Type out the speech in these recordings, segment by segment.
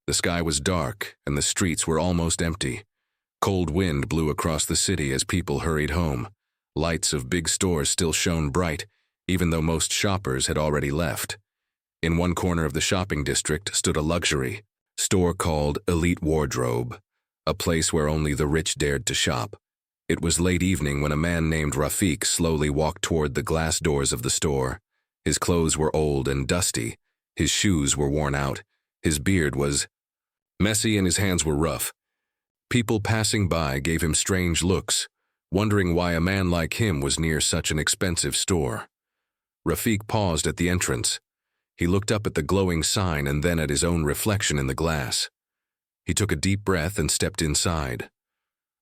The sky was dark, and the streets were almost empty. Cold wind blew across the city as people hurried home. Lights of big stores still shone bright, even though most shoppers had already left. In one corner of the shopping district stood a luxury store called Elite Wardrobe, a place where only the rich dared to shop. It was late evening when a man named Rafik slowly walked toward the glass doors of the store. His clothes were old and dusty. His shoes were worn out. His beard was messy and his hands were rough. People passing by gave him strange looks, wondering why a man like him was near such an expensive store. Rafik paused at the entrance. He looked up at the glowing sign and then at his own reflection in the glass. He took a deep breath and stepped inside.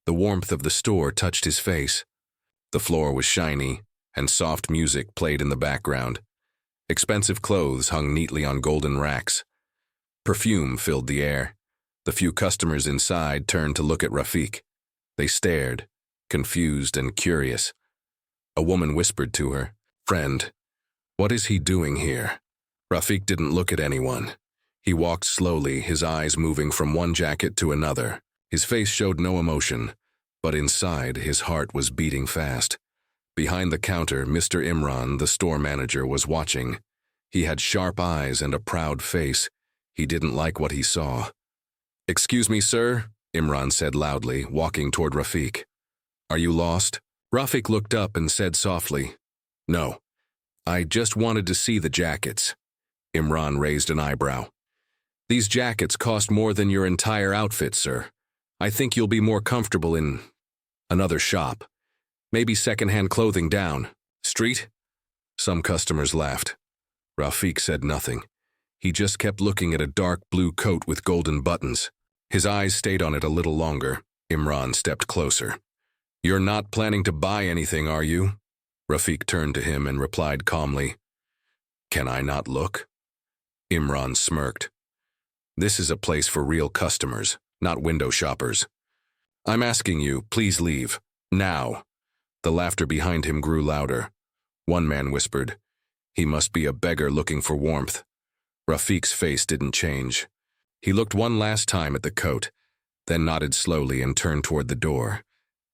The warmth of the store touched his face. The floor was shiny, and soft music played in the background. Expensive clothes hung neatly on golden racks. Perfume filled the air. The few customers inside turned to look at Rafik. They stared, confused and curious. A woman whispered to her, "Friend, what is he doing here?" Rafik didn't look at anyone. He walked slowly, his eyes moving from one jacket to another. His face showed no emotion, but inside his heart was beating fast. Behind the counter, Mr. Imran, the store manager, was watching. He had sharp eyes and a proud face. He didn't like what he saw. "Excuse me, sir," Imran said loudly, walking toward Rafik. "Are you lost?" Rafik looked up and said softly, "No, I just wanted to see the jackets." Imran raised an eyebrow. "These jackets cost more than your entire outfit, sir. I think you'll be more comfortable in another shop. Maybe secondhand clothing down street." Some customers laughed. Rafik said nothing. He just kept looking at a dark blue coat with golden buttons. His eyes stayed on it a little longer. Imran stepped closer. "You're not planning to buy anything, are you?" Rafik turned to him and replied calmly, "Can I not look?" Imran smirked. "This is a place for real customers, not window shoppers. I'm asking you, please leave. Now." The laughter behind him grew louder. One man whispered, "He must be a beggar looking for warmth." Rafik's face didn't change. He looked one last time at the coat, then nodded slowly and turned toward the door.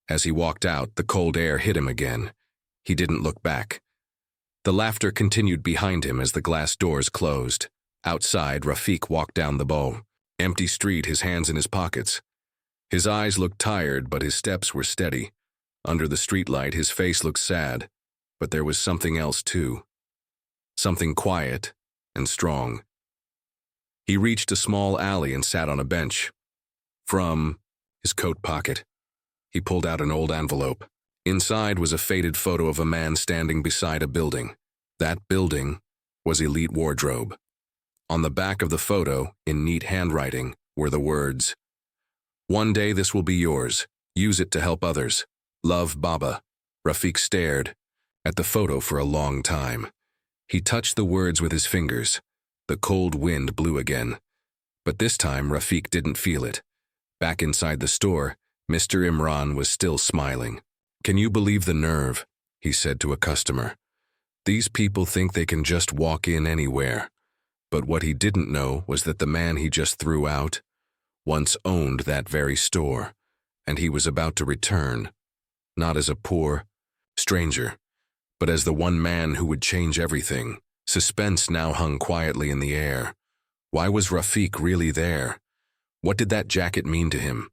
As he walked out, the cold air hit him again. He didn't look back. The laughter continued behind him as the glass doors closed. Outside, Rafik walked down the empty street, his hands in his pockets. His eyes looked tired, but his steps were steady. Under the streetlight, his face looked sad, but there was something else too. Something quiet and strong. He reached a small alley and sat on a bench. From his coat pocket, he pulled out an old envelope. Inside was a faded photo of a man standing beside a building. That building was Elite Wardrobe. On the back of the photo, in neat handwriting, were the words, "One day this will be yours. Use it to help others. Love, Baba." Rafik stared at the photo for a long time. He touched the words with his fingers. The cold wind blew again. But this time, Rafik didn't feel it. Back inside the store, Mr. Imran was still smiling. "Can you believe the nerve?" he said to a customer. "These people think they can just walk in anywhere." But what he didn't know was that the man he just threw out once owned that very store, and he was about to return, not as a poor stranger, but as the one man who would change everything. Suspense now hung quietly in the air. Why was Rafik really there? What did that jacket mean to him?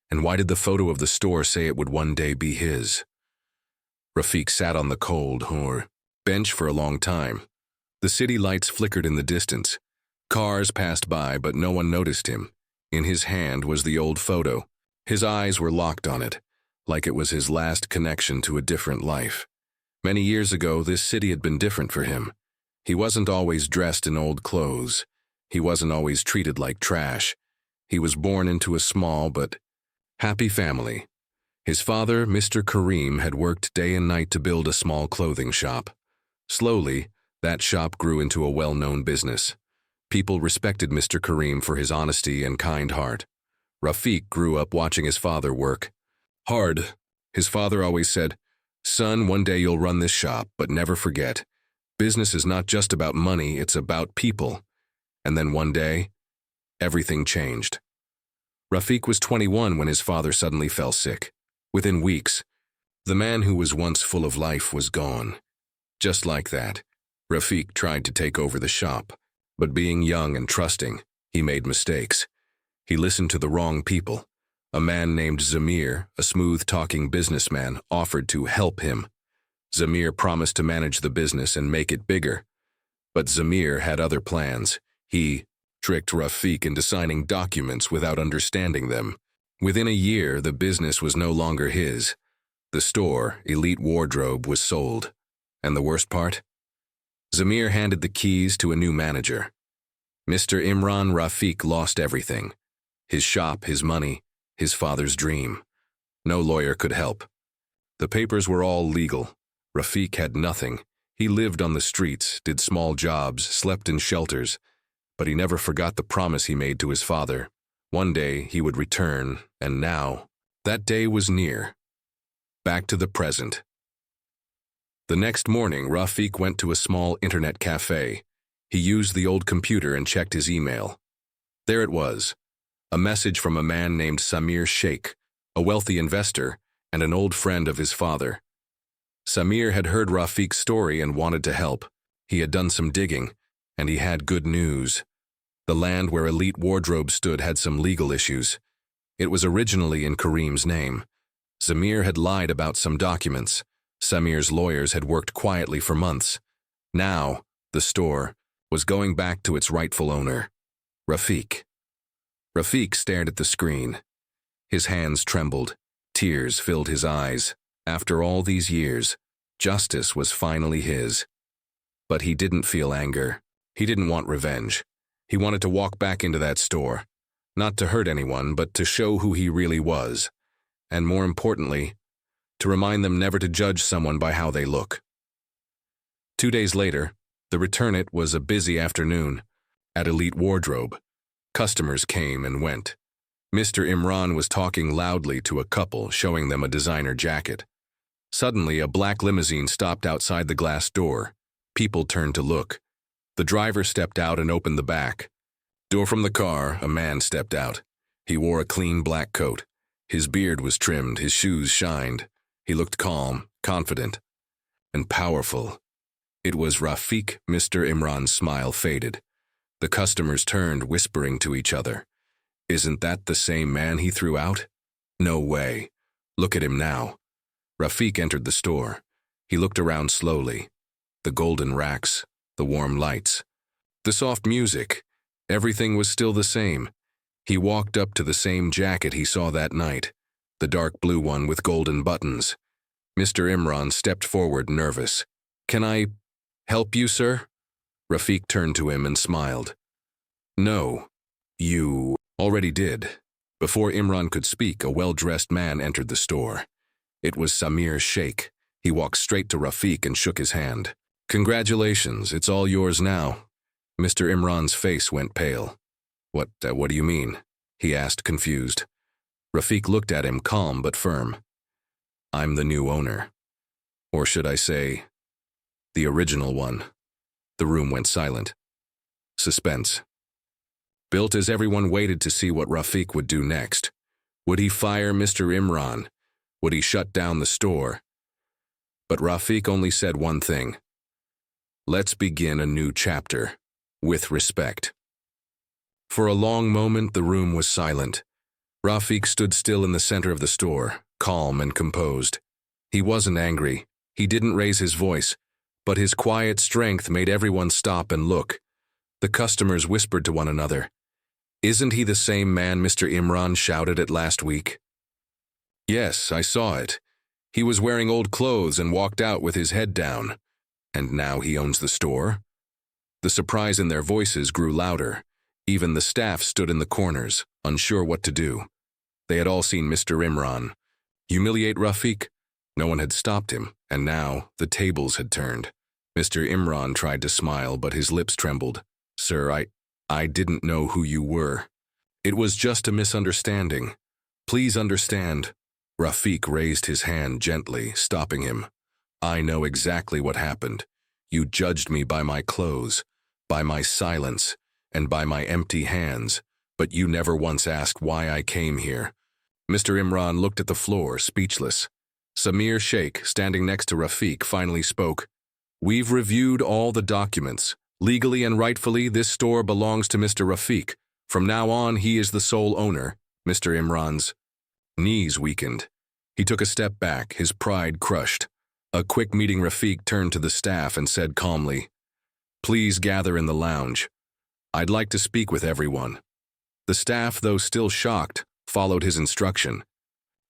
And why did the photo of the store say it would one day be his? Rafik sat on the cold bench for a long time. The city lights flickered in the distance. Cars passed by, but no one noticed him. In his hand was the old photo. His eyes were locked on it, like it was his last connection to a different life. Many years ago, this city had been different for him. He wasn't always dressed in old clothes. He wasn't always treated like trash. He was born into a small but happy family. His father, Mr. Karim, had worked day and night to build a small clothing shop. Slowly, that shop grew into a well-known business. People respected Mr. Karim for his honesty and kind heart. Rafik grew up watching his father work hard. His father always said, "Son, one day you'll run this shop, but never forget, business is not just about money, it's about people." And then one day, everything changed. Rafiq was 21 when his father suddenly fell sick. Within weeks, the man who was once full of life was gone. Just like that, Rafiq tried to take over the shop, but being young and trusting, he made mistakes. He listened to the wrong people. A man named Zamir, a smooth-talking businessman, offered to help him. Zamir promised to manage the business and make it bigger. But Zamir had other plans. He tricked Rafiq into signing documents without understanding them. Within a year, the business was no longer his. The store, Elite Wardrobe, was sold. And the worst part? Zamir handed the keys to a new manager. Mr. Imran Rafiq lost everything. His shop, his money, his father's dream. No lawyer could help. The papers were all legal. Rafiq had nothing. He lived on the streets, did small jobs, slept in shelters, but he never forgot the promise he made to his father. One day he would return, and now, that day was near. Back to the present. The next morning, Rafiq went to a small internet cafe. He used the old computer and checked his email. There it was, a message from a man named Samir Sheikh, a wealthy investor and an old friend of his father. Samir had heard Rafiq's story and wanted to help. He had done some digging, and he had good news. The land where Elite Wardrobe stood had some legal issues. It was originally in Kareem's name. Samir had lied about some documents. Samir's lawyers had worked quietly for months. Now, the store was going back to its rightful owner, Rafiq. Rafiq stared at the screen. His hands trembled. Tears filled his eyes. After all these years, justice was finally his. But he didn't feel anger. He didn't want revenge. He wanted to walk back into that store, not to hurt anyone, but to show who he really was. And more importantly, to remind them never to judge someone by how they look. 2 days later, the return it was a busy afternoon. At Elite Wardrobe, customers came and went. Mr. Imran was talking loudly to a couple, showing them a designer jacket. Suddenly, a black limousine stopped outside the glass door. People turned to look. The driver stepped out and opened the back door from the car. A man stepped out. He wore a clean black coat. His beard was trimmed, his shoes shined. He looked calm, confident, and powerful. It was Rafiq. Mr. Imran's smile faded. The customers turned, whispering to each other. Isn't that the same man he threw out? No way. Look at him now. Rafiq entered the store. He looked around slowly. The golden racks, the warm lights, the soft music. Everything was still the same. He walked up to the same jacket he saw that night, the dark blue one with golden buttons. Mr. Imran stepped forward, nervous. Can I help you, sir? Rafiq turned to him and smiled. No, you already did. Before Imran could speak, a well-dressed man entered the store. It was Samir Sheikh. He walked straight to Rafiq and shook his hand. Congratulations, it's all yours now. Mr. Imran's face went pale. What do you mean? He asked, confused. Rafiq looked at him, calm but firm. I'm the new owner. Or should I say, the original one. The room went silent. Suspense. Built as everyone waited to see what Rafiq would do next. Would he fire Mr. Imran? Would he shut down the store? But Rafiq only said one thing. Let's begin a new chapter, with respect. For a long moment, the room was silent. Rafiq stood still in the center of the store, calm and composed. He wasn't angry. He didn't raise his voice, but his quiet strength made everyone stop and look. The customers whispered to one another. Isn't he the same man Mr. Imran shouted at last week? Yes, I saw it. He was wearing old clothes and walked out with his head down. And now he owns the store? The surprise in their voices grew louder. Even the staff stood in the corners, unsure what to do. They had all seen Mr. Imran humiliate Rafiq. No one had stopped him, and now the tables had turned. Mr. Imran tried to smile, but his lips trembled. Sir, I didn't know who you were. It was just a misunderstanding. Please understand. Rafiq raised his hand gently, stopping him. I know exactly what happened. You judged me by my clothes, by my silence, and by my empty hands. But you never once asked why I came here." Mr. Imran looked at the floor, speechless. Samir Sheikh, standing next to Rafiq, finally spoke. "We've reviewed all the documents. Legally and rightfully, this store belongs to Mr. Rafiq. From now on, he is the sole owner." Mr. Imran's knees weakened. He took a step back, his pride crushed. A quick meeting Rafiq turned to the staff and said calmly, "Please gather in the lounge. I'd like to speak with everyone." The staff, though still shocked, followed his instruction.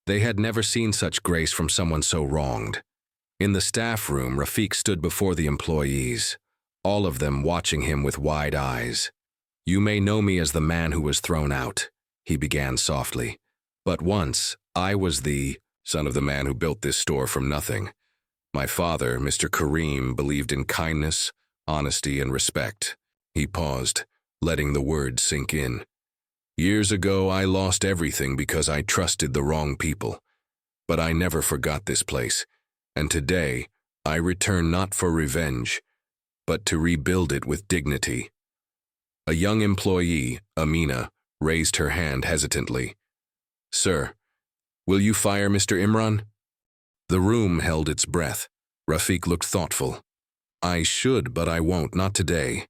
They had never seen such grace from someone so wronged. In the staff room, Rafiq stood before the employees, all of them watching him with wide eyes. "You may know me as the man who was thrown out," he began softly. "But once, I was the son of the man who built this store from nothing. My father, Mr. Kareem, believed in kindness, honesty, and respect." He paused, letting the words sink in. "Years ago, I lost everything because I trusted the wrong people. But I never forgot this place, and today, I return not for revenge, but to rebuild it with dignity." A young employee, Amina, raised her hand hesitantly. "Sir, will you fire Mr. Imran?" The room held its breath. Rafiq looked thoughtful. "I should, but I won't, not today."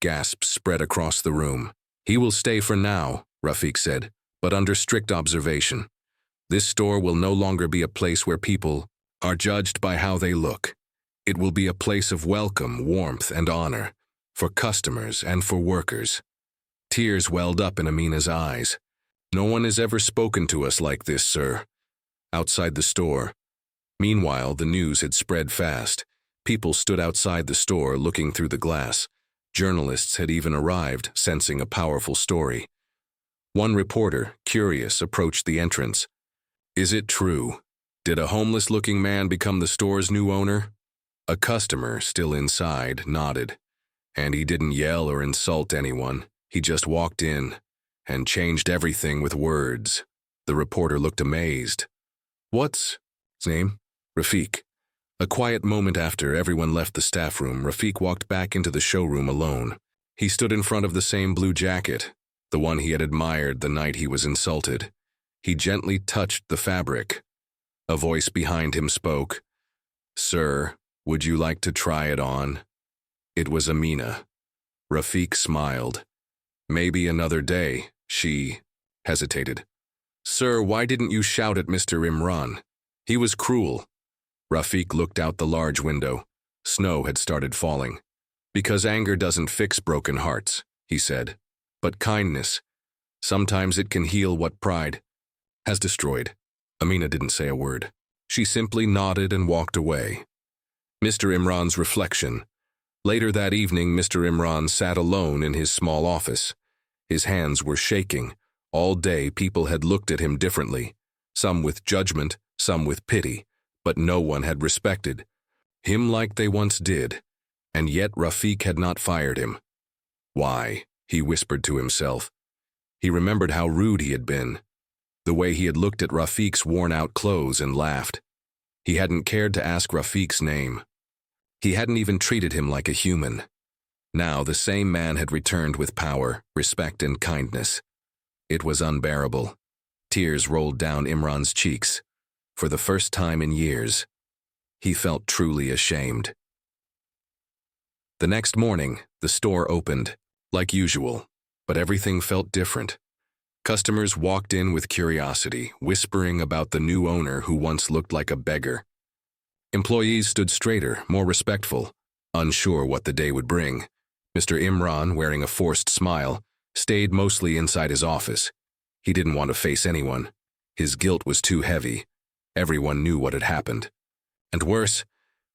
Gasps spread across the room. "He will stay for now," Rafiq said, "but under strict observation. This store will no longer be a place where people are judged by how they look. It will be a place of welcome, warmth, and honor, for customers and for workers." Tears welled up in Amina's eyes. "No one has ever spoken to us like this, sir." Outside the store. Meanwhile, the news had spread fast. People stood outside the store looking through the glass. Journalists had even arrived, sensing a powerful story. One reporter, curious, approached the entrance. "Is it true? Did a homeless-looking man become the store's new owner?" A customer, still inside, nodded. "And he didn't yell or insult anyone. He just walked in and changed everything with words." The reporter looked amazed. "What's his name?" "Rafiq." A quiet moment after everyone left the staff room, Rafiq walked back into the showroom alone. He stood in front of the same blue jacket, the one he had admired the night he was insulted. He gently touched the fabric. A voice behind him spoke. "Sir, would you like to try it on?" It was Amina. Rafiq smiled. "Maybe another day," she hesitated. "Sir, why didn't you shout at Mr. Imran? He was cruel." Rafiq looked out the large window. Snow had started falling. "Because anger doesn't fix broken hearts," he said. "But kindness, sometimes it can heal what pride has destroyed." Amina didn't say a word. She simply nodded and walked away. Mr. Imran's reflection. Later that evening, Mr. Imran sat alone in his small office. His hands were shaking. All day, people had looked at him differently, some with judgment, some with pity, but no one had respected him like they once did, and yet Rafiq had not fired him. "Why?" he whispered to himself. He remembered how rude he had been, the way he had looked at Rafiq's worn-out clothes and laughed. He hadn't cared to ask Rafiq's name. He hadn't even treated him like a human. Now the same man had returned with power, respect, and kindness. It was unbearable. Tears rolled down Imran's cheeks. For the first time in years, he felt truly ashamed. The next morning, the store opened, like usual, but everything felt different. Customers walked in with curiosity, whispering about the new owner who once looked like a beggar. Employees stood straighter, more respectful, unsure what the day would bring. Mr. Imran, wearing a forced smile, stayed mostly inside his office. He didn't want to face anyone. His guilt was too heavy. Everyone knew what had happened. And worse,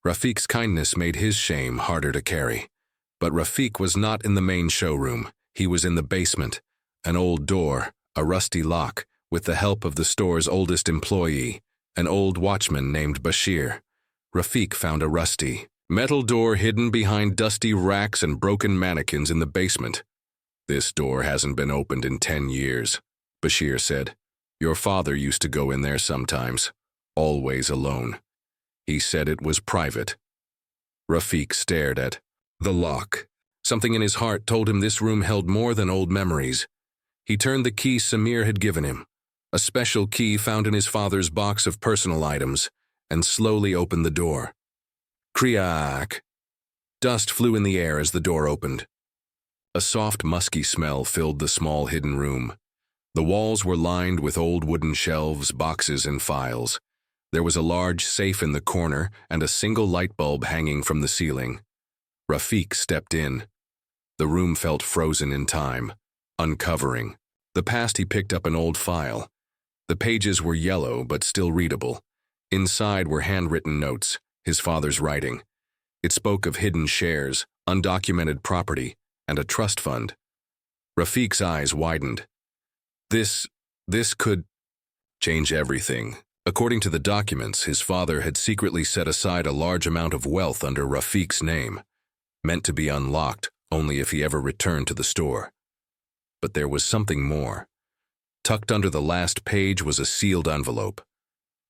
Rafiq's kindness made his shame harder to carry. But Rafiq was not in the main showroom. He was in the basement, an old door, a rusty lock, with the help of the store's oldest employee, an old watchman named Bashir. Rafiq found a rusty metal door hidden behind dusty racks and broken mannequins in the basement. "This door hasn't been opened in 10 years, Bashir said. "Your father used to go in there sometimes, always alone. He said it was private." Rafiq stared at the lock. Something in his heart told him this room held more than old memories. He turned the key Samir had given him, a special key found in his father's box of personal items, and slowly opened the door. Kriak! Dust flew in the air as the door opened. A soft, musky smell filled the small hidden room. The walls were lined with old wooden shelves, boxes, and files. There was a large safe in the corner and a single light bulb hanging from the ceiling. Rafiq stepped in. The room felt frozen in time, uncovering. The past he picked up an old file. The pages were yellow but still readable. Inside were handwritten notes, his father's writing. It spoke of hidden shares, undocumented property, and a trust fund. Rafiq's eyes widened. This could change everything. According to the documents, his father had secretly set aside a large amount of wealth under Rafiq's name, meant to be unlocked only if he ever returned to the store. But there was something more. Tucked under the last page was a sealed envelope.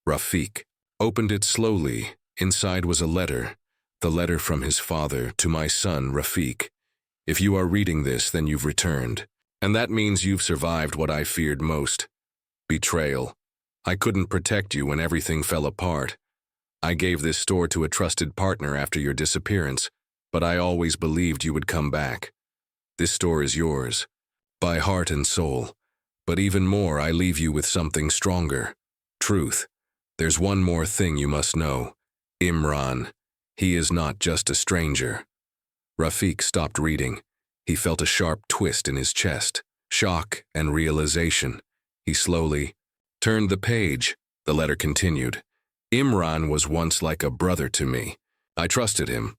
Rafiq opened it slowly. Inside was a letter. The letter from his father to my son, Rafiq. If you are reading this, then you've returned. And that means you've survived what I feared most. Betrayal. I couldn't protect you when everything fell apart. I gave this store to a trusted partner after your disappearance, but I always believed you would come back. This store is yours, by heart and soul. But even more, I leave you with something stronger. Truth. There's one more thing you must know. Imran. He is not just a stranger. Rafiq stopped reading. He felt a sharp twist in his chest, shock and realization. He slowly turned the page. The letter continued. Imran was once like a brother to me. I trusted him,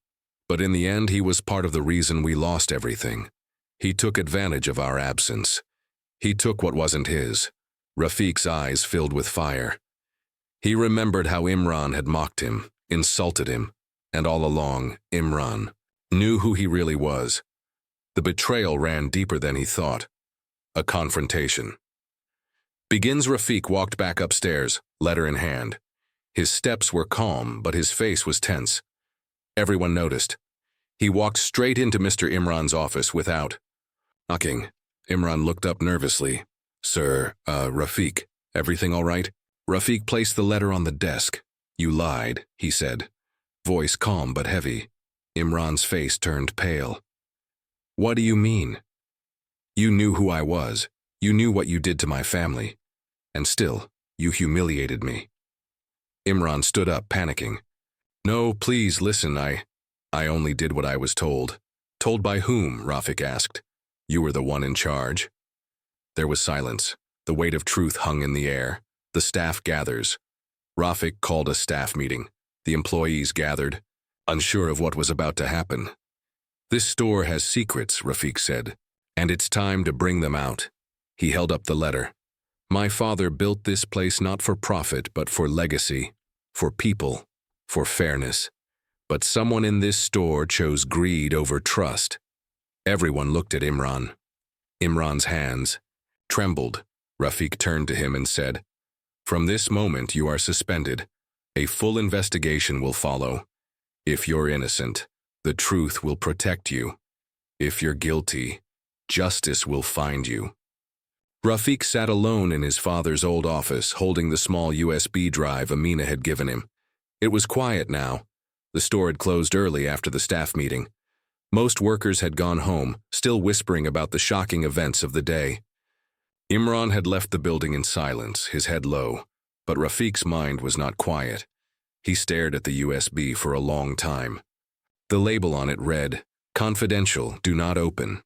but in the end he was part of the reason we lost everything. He took advantage of our absence. He took what wasn't his. Rafiq's eyes filled with fire. He remembered how Imran had mocked him, insulted him, and all along, Imran knew who he really was. The betrayal ran deeper than he thought. A confrontation. Rafiq walked back upstairs, letter in hand. His steps were calm, but his face was tense. Everyone noticed. He walked straight into Mr. Imran's office without knocking. Imran looked up nervously. Sir, Rafiq, everything all right? Rafiq placed the letter on the desk. You lied, he said. Voice calm but heavy. Imran's face turned pale. What do you mean? You knew who I was. You knew what you did to my family. And still, you humiliated me. Imran stood up, panicking. No, please, listen, I only did what I was told. Told by whom? Rafiq asked. You were the one in charge. There was silence. The weight of truth hung in the air. The staff gathers. Rafiq called a staff meeting. The employees gathered, unsure of what was about to happen. This store has secrets, Rafiq said, and it's time to bring them out. He held up the letter. My father built this place not for profit, but for legacy, for people, for fairness. But someone in this store chose greed over trust. Everyone looked at Imran. Imran's hands trembled. Rafiq turned to him and said, From this moment you are suspended. A full investigation will follow. If you're innocent, the truth will protect you. If you're guilty, justice will find you. Rafiq sat alone in his father's old office, holding the small USB drive Amina had given him. It was quiet now. The store had closed early after the staff meeting. Most workers had gone home, still whispering about the shocking events of the day. Imran had left the building in silence, his head low, but Rafiq's mind was not quiet. He stared at the USB for a long time. The label on it read, Confidential, do not open.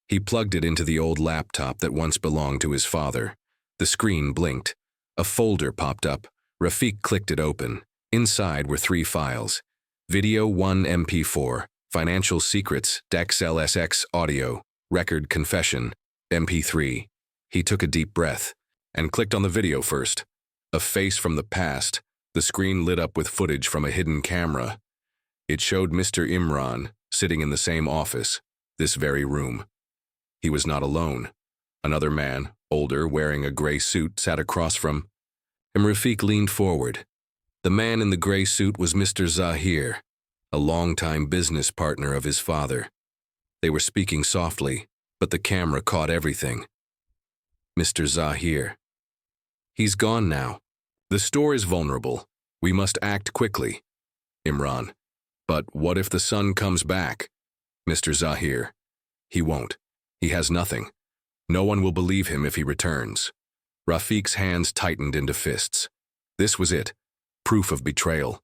He plugged it into the old laptop that once belonged to his father. The screen blinked. A folder popped up. Rafiq clicked it open. Inside were 3 files. Video 1 MP4, Financial Secrets, DexLSX Audio, Record Confession, MP3. He took a deep breath and clicked on the video first. A face from the past. The screen lit up with footage from a hidden camera. It showed Mr. Imran sitting in the same office, this very room. He was not alone. Another man, older, wearing a gray suit, sat across from him. Rafiq leaned forward. The man in the gray suit was Mr. Zahir, a longtime business partner of his father. They were speaking softly, but the camera caught everything. Mr. Zahir. He's gone now. The store is vulnerable. We must act quickly. Imran. But what if the son comes back? Mr. Zahir. He won't. He has nothing. No one will believe him if he returns. Rafiq's hands tightened into fists. This was it. Proof of betrayal.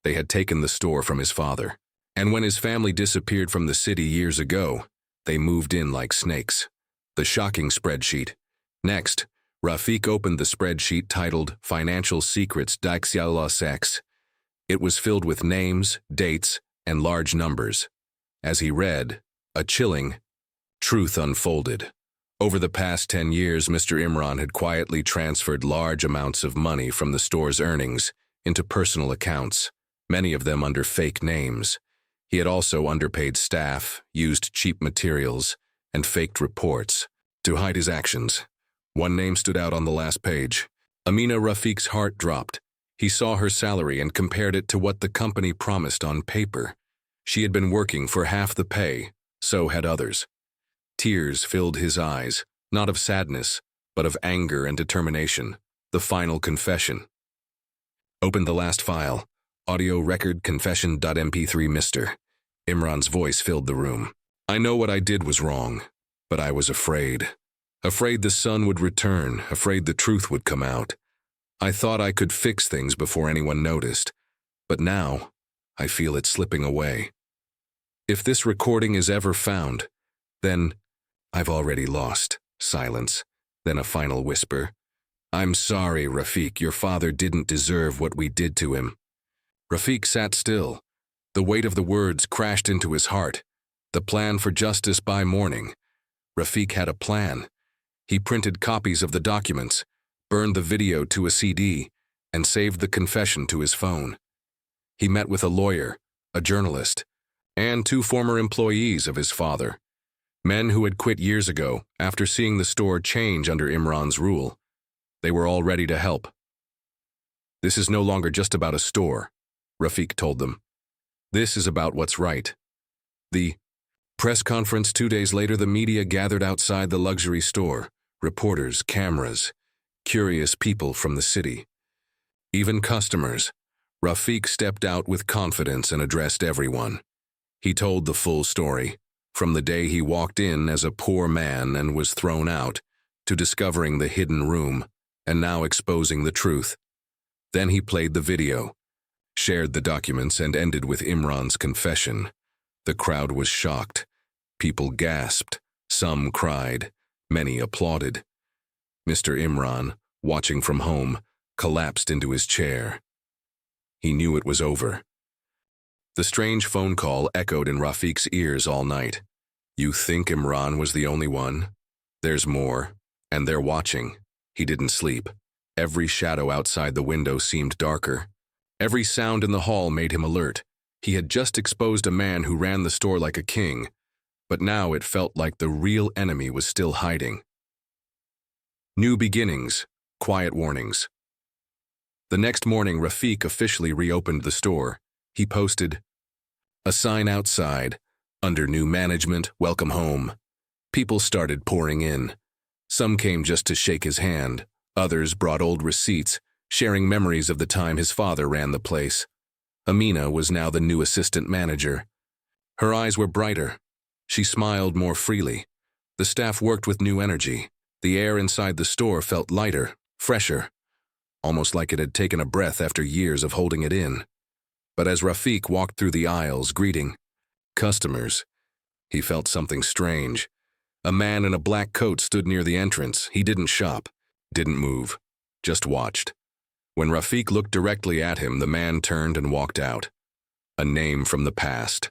They had taken the store from his father. And when his family disappeared from the city years ago, they moved in like snakes. The shocking spreadsheet. Next, Rafiq opened the spreadsheet titled Financial Secrets d'Axiala. It was filled with names, dates, and large numbers. As he read, a chilling truth unfolded. Over the past 10 years, Mr. Imran had quietly transferred large amounts of money from the store's earnings into personal accounts, many of them under fake names. He had also underpaid staff, used cheap materials, and faked reports to hide his actions. One name stood out on the last page. Amina. Rafiq's heart dropped. He saw her salary and compared it to what the company promised on paper. She had been working for half the pay, so had others. Tears filled his eyes, not of sadness, but of anger and determination. The final confession. Opened the last file. Audio record confession.mp3. Mr. Imran's voice filled the room. I know what I did was wrong, but I was afraid. Afraid the son would return, afraid the truth would come out. I thought I could fix things before anyone noticed, but now I feel it slipping away. If this recording is ever found, then I've already lost. Silence, then a final whisper. I'm sorry, Rafiq, your father didn't deserve what we did to him. Rafiq sat still. The weight of the words crashed into his heart. The plan for justice by morning. Rafiq had a plan. He printed copies of the documents, burned the video to a CD, and saved the confession to his phone. He met with a lawyer, a journalist, and 2 former employees of his father. Men who had quit years ago after seeing the store change under Imran's rule. They were all ready to help. This is no longer just about a store, Rafiq told them. This is about what's right. The press conference 2 days later, the media gathered outside the luxury store. Reporters, cameras, curious people from the city. Even customers. Rafiq stepped out with confidence and addressed everyone. He told the full story, from the day he walked in as a poor man and was thrown out, to discovering the hidden room, and now exposing the truth. Then he played the video, shared the documents, and ended with Imran's confession. The crowd was shocked. People gasped. Some cried. Many applauded. Mr. Imran, watching from home, collapsed into his chair. He knew it was over. The strange phone call echoed in Rafiq's ears all night. You think Imran was the only one? There's more, and they're watching. He didn't sleep. Every shadow outside the window seemed darker. Every sound in the hall made him alert. He had just exposed a man who ran the store like a king, but now it felt like the real enemy was still hiding. New beginnings, quiet warnings. The next morning, Rafiq officially reopened the store. He posted a sign outside, under new management, welcome home. People started pouring in. Some came just to shake his hand. Others brought old receipts, sharing memories of the time his father ran the place. Amina was now the new assistant manager. Her eyes were brighter. She smiled more freely. The staff worked with new energy. The air inside the store felt lighter, fresher, almost like it had taken a breath after years of holding it in. But as Rafiq walked through the aisles greeting customers, he felt something strange. A man in a black coat stood near the entrance. He didn't shop, didn't move, just watched. When Rafiq looked directly at him, the man turned and walked out. A name from the past.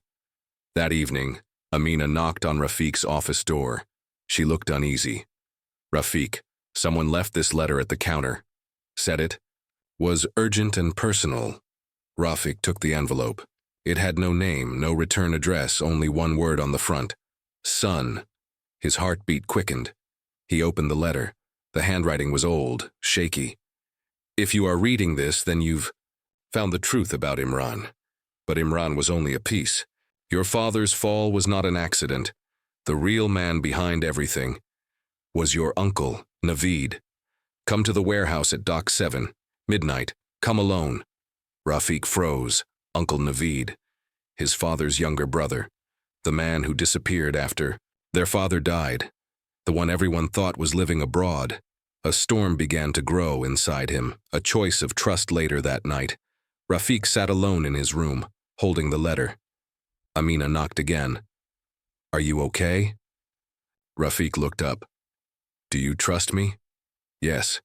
That evening, Amina knocked on Rafiq's office door. She looked uneasy. Rafiq, someone left this letter at the counter. Said it was urgent and personal. Rafiq took the envelope. It had no name, no return address, only one word on the front. Son. His heartbeat quickened. He opened the letter. The handwriting was old, shaky. If you are reading this, then you've found the truth about Imran. But Imran was only a piece. Your father's fall was not an accident. The real man behind everything was your uncle, Naveed, come to the warehouse at Dock 7, midnight, come alone. Rafik froze. Uncle Naveed, his father's younger brother, the man who disappeared after their father died, the one everyone thought was living abroad. A storm began to grow inside him, a choice of trust later that night. Rafik sat alone in his room, holding the letter. Amina knocked again. Are you okay? Rafik looked up. Do you trust me? Yes.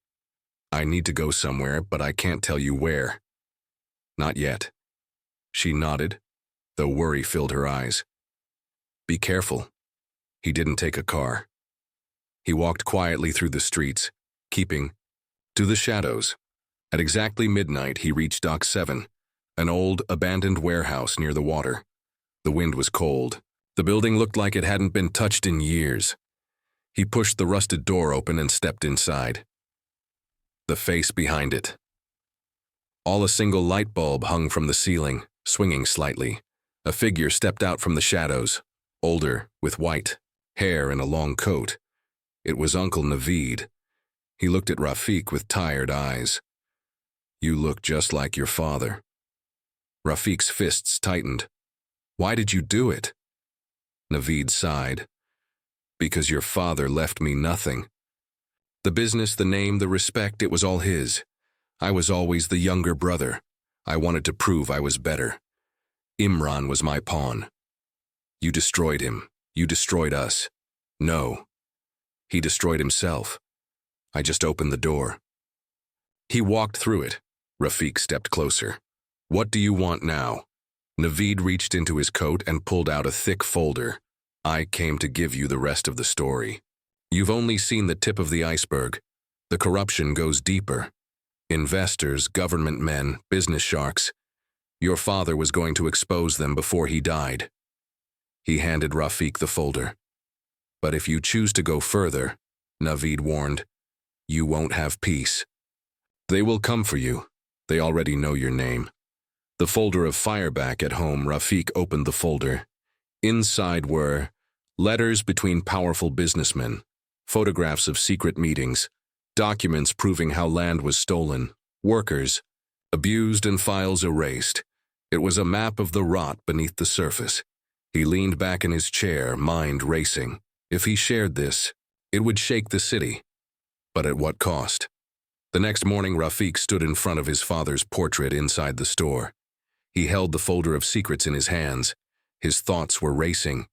I need to go somewhere, but I can't tell you where. Not yet. She nodded, though worry filled her eyes. Be careful. He didn't take a car. He walked quietly through the streets, keeping to the shadows. At exactly midnight, he reached Dock 7, an old, abandoned warehouse near the water. The wind was cold. The building looked like it hadn't been touched in years. He pushed the rusted door open and stepped inside. The face behind it. All a single light bulb hung from the ceiling, swinging slightly. A figure stepped out from the shadows, older, with white hair and a long coat. It was Uncle Naveed. He looked at Rafik with tired eyes. You look just like your father. Rafik's fists tightened. Why did you do it? Naveed sighed. Because your father left me nothing. The business, the name, the respect, it was all his. I was always the younger brother. I wanted to prove I was better. Imran was my pawn. You destroyed him. You destroyed us. No. He destroyed himself. I just opened the door. He walked through it. Rafik stepped closer. What do you want now? Naveed reached into his coat and pulled out a thick folder. I came to give you the rest of the story. You've only seen the tip of the iceberg. The corruption goes deeper. Investors, government men, business sharks. Your father was going to expose them before he died. He handed Rafik the folder. But if you choose to go further, Naveed warned, you won't have peace. They will come for you. They already know your name. The folder of fireback at home, Rafik opened the folder. Inside were letters between powerful businessmen, photographs of secret meetings, documents proving how land was stolen, workers abused and files erased. It was a map of the rot beneath the surface. He leaned back in his chair, mind racing. If he shared this, it would shake the city. But at what cost? The next morning, Rafik stood in front of his father's portrait inside the store. He held the folder of secrets in his hands. His thoughts were racing.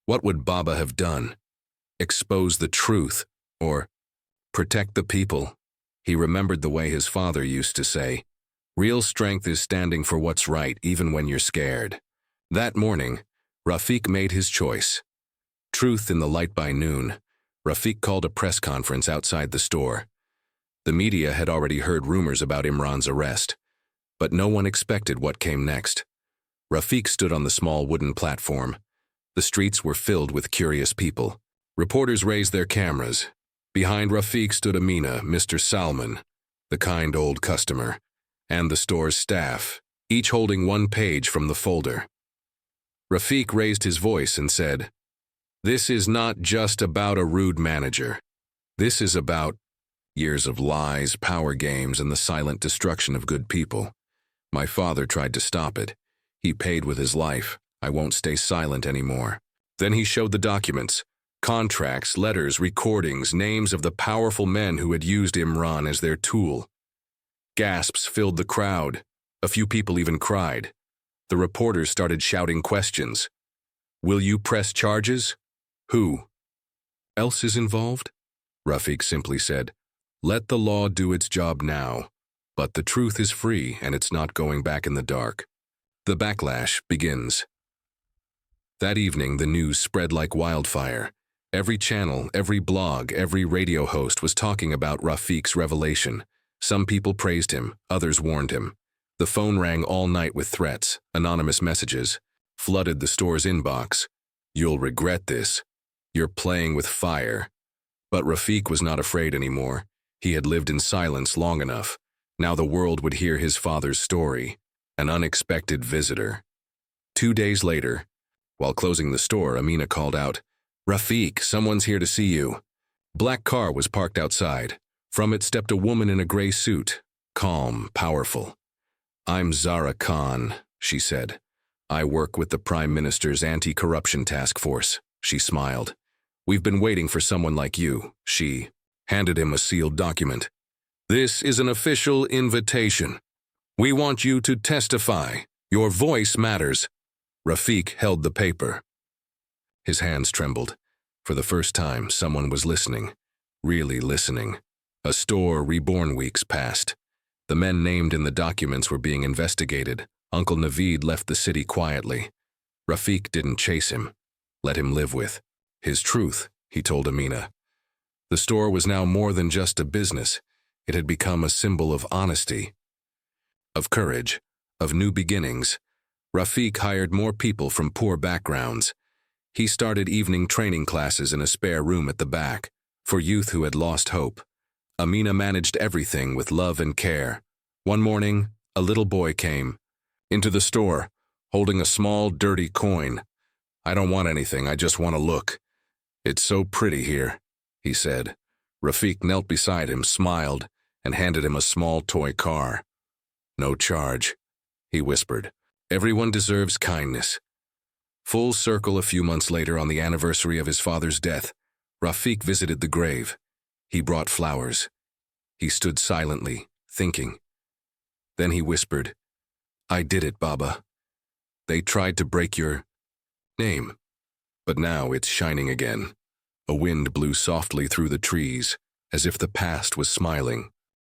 What would Baba have done? Expose the truth, or protect the people? He remembered the way his father used to say, real strength is standing for what's right even when you're scared. That morning, Rafik made his choice. Truth in the light by noon. Rafik called a press conference outside the store. The media had already heard rumors about Imran's arrest, but no one expected what came next. Rafik stood on the small wooden platform. The streets were filled with curious people. Reporters raised their cameras. Behind Rafik stood Amina, Mr. Salman, the kind old customer, and the store's staff, each holding one page from the folder. Rafik raised his voice and said, "This is not just about a rude manager. This is about years of lies, power games, and the silent destruction of good people. My father tried to stop it. He paid with his life. I won't stay silent anymore." Then he showed the documents, contracts, letters, recordings, names of the powerful men who had used Imran as their tool. Gasps filled the crowd. A few people even cried. The reporters started shouting questions. Will you press charges? Who else is involved? Rafik simply said, let the law do its job now. But the truth is free and it's not going back in the dark. The backlash begins. That evening, the news spread like wildfire. Every channel, every blog, every radio host was talking about Rafik's revelation. Some people praised him, others warned him. The phone rang all night with threats, anonymous messages, flooded the store's inbox. You'll regret this. You're playing with fire. But Rafik was not afraid anymore. He had lived in silence long enough. Now the world would hear his father's story. An unexpected visitor. 2 days later, while closing the store, Amina called out, Rafik, someone's here to see you. Black car was parked outside. From it stepped a woman in a gray suit, calm, powerful. "I'm Zara Khan," she said. "I work with the Prime Minister's Anti-Corruption Task Force." She smiled. "We've been waiting for someone like you." She handed him a sealed document. "This is an official invitation. We want you to testify. Your voice matters." Rafiq held the paper. His hands trembled. For the first time, someone was listening. Really listening. A store reborn weeks passed. The men named in the documents were being investigated. Uncle Naveed left the city quietly. Rafiq didn't chase him. Let him live with his truth, he told Amina. The store was now more than just a business. It had become a symbol of honesty, of courage, of new beginnings. Rafiq hired more people from poor backgrounds. He started evening training classes in a spare room at the back, for youth who had lost hope. Amina managed everything with love and care. One morning, a little boy came into the store, holding a small, dirty coin. "I don't want anything, I just want to look. It's so pretty here," he said. Rafiq knelt beside him, smiled, and handed him a small toy car. "No charge," he whispered. "Everyone deserves kindness." Full circle a few months later, on the anniversary of his father's death, Rafiq visited the grave. He brought flowers. He stood silently, thinking. Then he whispered, "I did it, Baba. They tried to break your name, but now it's shining again." A wind blew softly through the trees, as if the past was smiling.